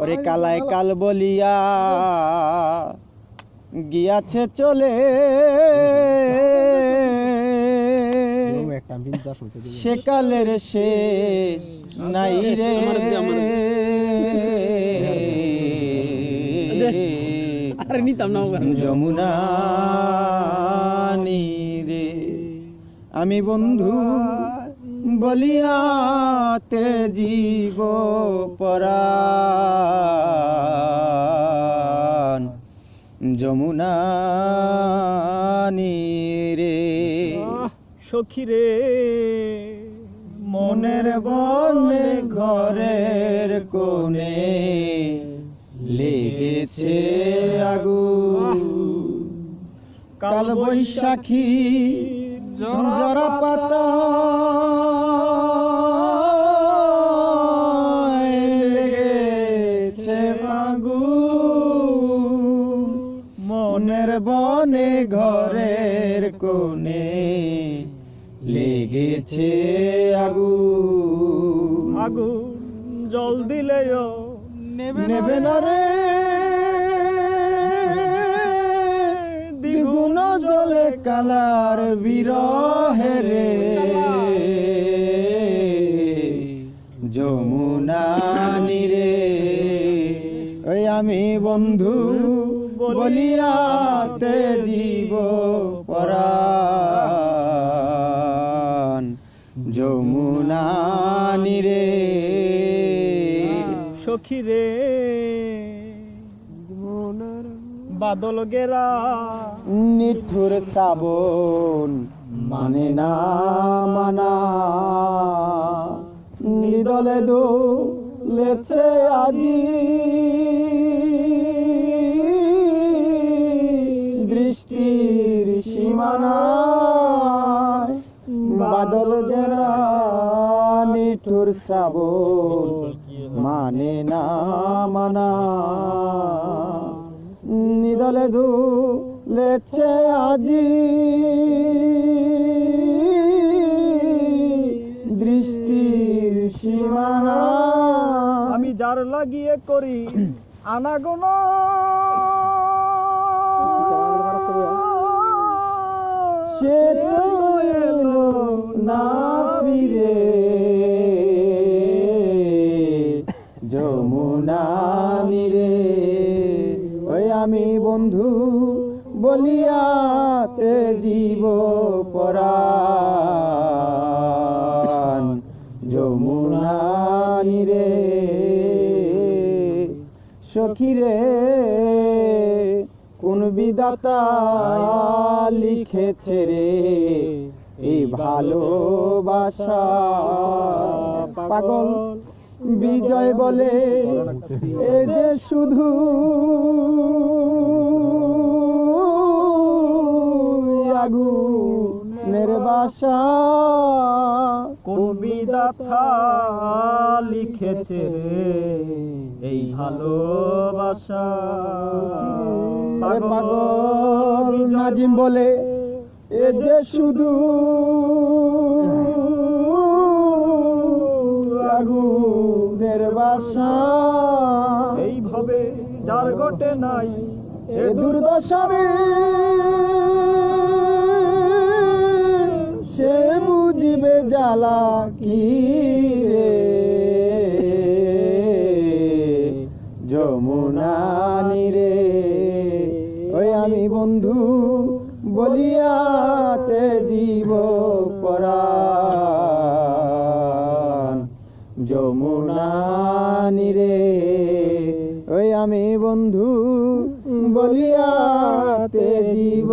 ওরে কালায় কাল বলিয়া গিয়াছে চলে, সে কালের শেষ নাই রে। যমুনা নীরে আমি বন্ধু বলিয়াতে জীব পরাণ, যমুনা নীরে সখী রে মনের বনে ঘরের কোণে লেগেছে আগুন, কাল বৈশাখী জরা পাতা লেগেছে আগুন, মনের বনে ঘরের কোণে লেগেছে আগুন। আগুন জল দিলেও নেবে না রে, দ্বিগুণ জলে কালার বিরহে রে। যমুনা নীরে ওই আমি বন্ধু বলিয়াতে জীব পরাণ, যমুনা নীরে সখী রে বাদল গেরা নিঠুর শ্রাবণ মানে না মানা, নিদলে দোলেছে আজি দৃষ্টির সীমানায়। বাদল গেরা নিঠুর শ্রাবণ মানে না মানা, নিদলে দুলেছে আজি দৃষ্টির সীমানা। আমি যার লাগিয়ে করি আনাগোন, সে তো এলো না ফিরে। যমুনা নীরে ওই আমি বন্ধু বলিয়াতে জীব পরাণ, যমুনা নীরে সখী রে কোন বিধাতা লিখেছে রে এই ভালোবাসা। পাগল বিজয় বলে এ যে শুধু আগুনের বাসা। কোন বিধাতা লিখেছে রে এই ভালোবাসা। পাগল নাজিম বলে এ যে শুধু আগুনের বাসা। এইভাবে যার ঘটে নাই এ দুর্দশা রে সে বুঝিবে জ্বালা কি রে। যমুনা নীরে ওই আমি বন্ধু বলিয়াতে জীব পরাণ, যমুনা নীরে ওই আমি বন্ধু বলিয়াতে জীব